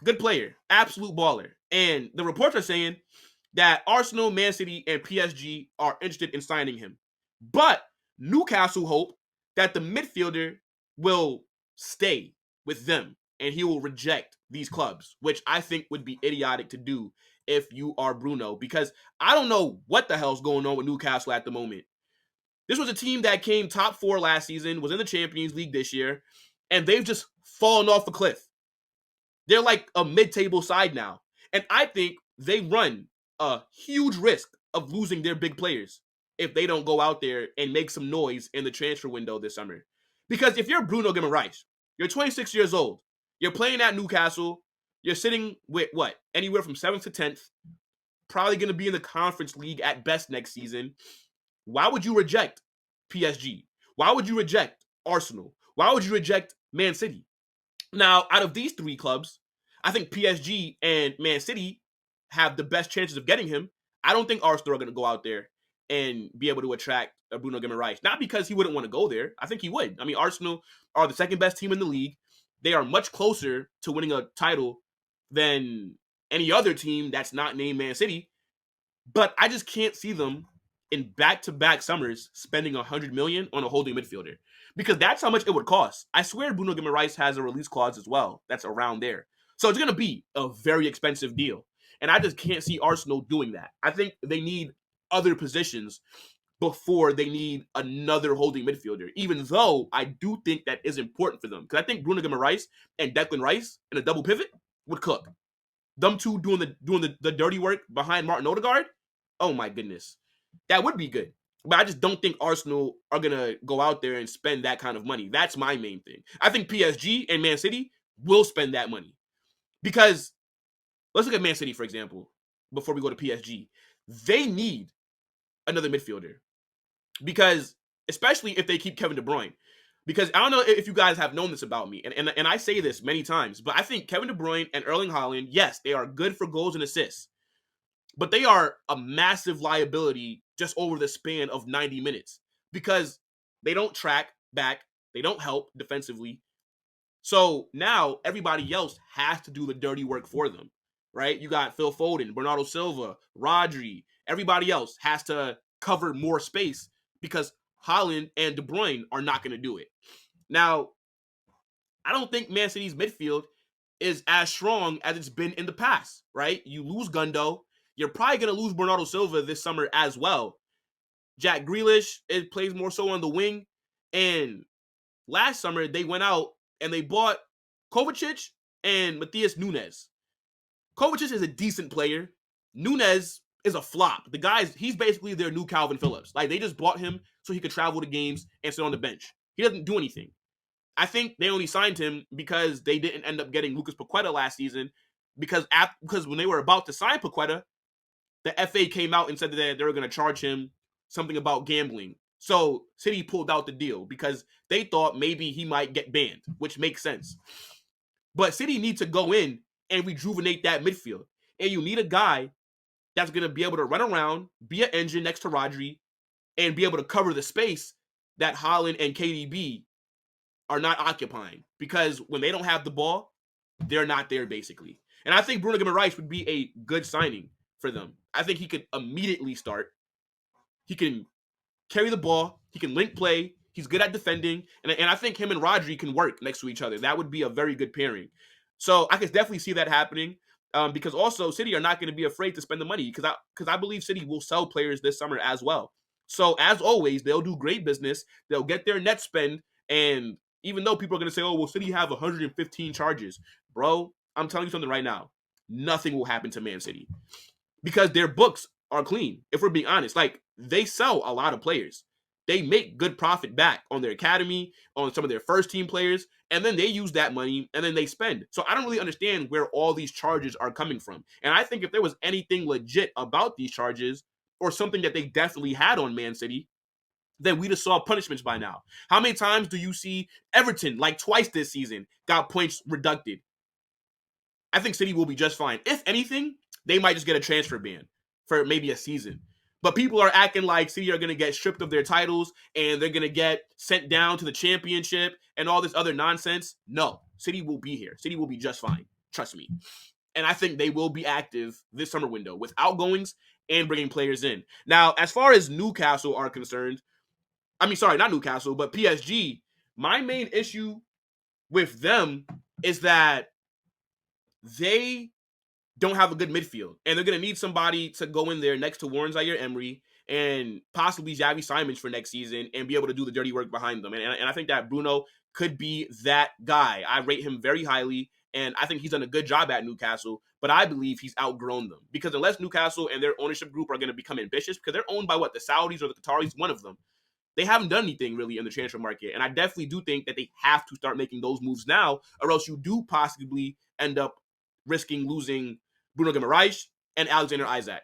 Good player, absolute baller. And the reports are saying that Arsenal, Man City, and PSG are interested in signing him. But Newcastle hope that the midfielder will stay with them and he will reject these clubs, which I think would be idiotic to do if you are Bruno, because I don't know what the hell's going on with Newcastle at the moment. This was a team that came top 4 last season, was in the Champions League this year, and they've just fallen off a cliff. They're like a mid-table side now. And I think they run a huge risk of losing their big players if they don't go out there and make some noise in the transfer window this summer. Because if you're Bruno Guimarães, you're 26 years old, you're playing at Newcastle, you're sitting with what? Anywhere from 7th to 10th, probably going to be in the Conference League at best next season. Why would you reject PSG? Why would you reject Arsenal? Why would you reject Man City? Now, out of these 3 clubs, I think PSG and Man City have the best chances of getting him. I don't think Arsenal are going to go out there and be able to attract Bruno Guimarães. Not because he wouldn't want to go there. I think he would. I mean, Arsenal are the second best team in the league. They are much closer to winning a title than any other team that's not named Man City. But I just can't see them in back-to-back summers spending $100 million on a holding midfielder, because that's how much it would cost. I swear Bruno Guimarães has a release clause as well that's around there. So it's going to be a very expensive deal. And I just can't see Arsenal doing that. I think they need other positions before they need another holding midfielder, even though I do think that is important for them. Because I think Bruno Guimarães and Declan Rice in a double pivot would cook. Them two doing the dirty work behind Martin Odegaard, oh my goodness. That would be good. But I just don't think Arsenal are going to go out there and spend that kind of money. That's my main thing. I think PSG and Man City will spend that money. Because let's look at Man City, for example, before we go to PSG. They need another midfielder. Because, especially if they keep Kevin De Bruyne. Because I don't know if you guys have known this about me, and I say this many times, but I think Kevin De Bruyne and Erling Haaland, yes, they are good for goals and assists. But they are a massive liability just over the span of 90 minutes because they don't track back. They don't help defensively. So now everybody else has to do the dirty work for them, right? You got Phil Foden, Bernardo Silva, Rodri. Everybody else has to cover more space because Haaland and De Bruyne are not going to do it. Now, I don't think Man City's midfield is as strong as it's been in the past, right? You lose Gundo. You're probably going to lose Bernardo Silva this summer as well. Jack Grealish, it plays more so on the wing. And last summer, they went out and they bought Kovacic and Matthias Nunes. Kovacic is a decent player. Nunes is a flop. The guy's, he's basically their new Calvin Phillips. Like, they just bought him so he could travel to games and sit on the bench. He doesn't do anything. I think they only signed him because they didn't end up getting Lucas Paqueta last season because when they were about to sign Paqueta, the FA came out and said that they were going to charge him something about gambling. So City pulled out the deal because they thought maybe he might get banned, which makes sense. But City need to go in and rejuvenate that midfield. And you need a guy that's going to be able to run around, be an engine next to Rodri, and be able to cover the space that Haaland and KDB are not occupying. Because when they don't have the ball, they're not there, basically. And I think Bruno Guimarães would be a good signing for them. I think he could immediately start. He can carry the ball. He can link play. He's good at defending. And I think him and Rodri can work next to each other. That would be a very good pairing. So I could definitely see that happening. Because also City are not going to be afraid to spend the money because I believe City will sell players this summer as well. So as always, they'll do great business. They'll get their net spend. And even though people are going to say, oh, well, City have 115 charges. Bro, I'm telling you something right now. Nothing will happen to Man City. Because their books are clean, if we're being honest. Like, they sell a lot of players. They make good profit back on their academy, on some of their first team players, and then they use that money, and then they spend. So I don't really understand where all these charges are coming from. And I think if there was anything legit about these charges, or something that they definitely had on Man City, then we'd have saw punishments by now. How many times do you see Everton, like twice this season, got points reducted? I think City will be just fine. If anything, they might just get a transfer ban for maybe a season. But people are acting like City are going to get stripped of their titles and they're going to get sent down to the championship and all this other nonsense. No, City will be here. City will be just fine. Trust me. And I think they will be active this summer window with outgoings and bringing players in. Now, as far as Newcastle are concerned, I mean, sorry, not Newcastle, but PSG, my main issue with them is that they don't have a good midfield, and they're going to need somebody to go in there next to Warren Zaire-Emery and possibly Xavi Simons for next season and be able to do the dirty work behind them. And I think that Bruno could be that guy. I rate him very highly, and I think he's done a good job at Newcastle, but I believe he's outgrown them because unless Newcastle and their ownership group are going to become ambitious, because they're owned by what, the Saudis or the Qataris, one of them, they haven't done anything really in the transfer market. And I definitely do think that they have to start making those moves now, or else you do possibly end up risking losing Bruno Guimarães and Alexander Isak.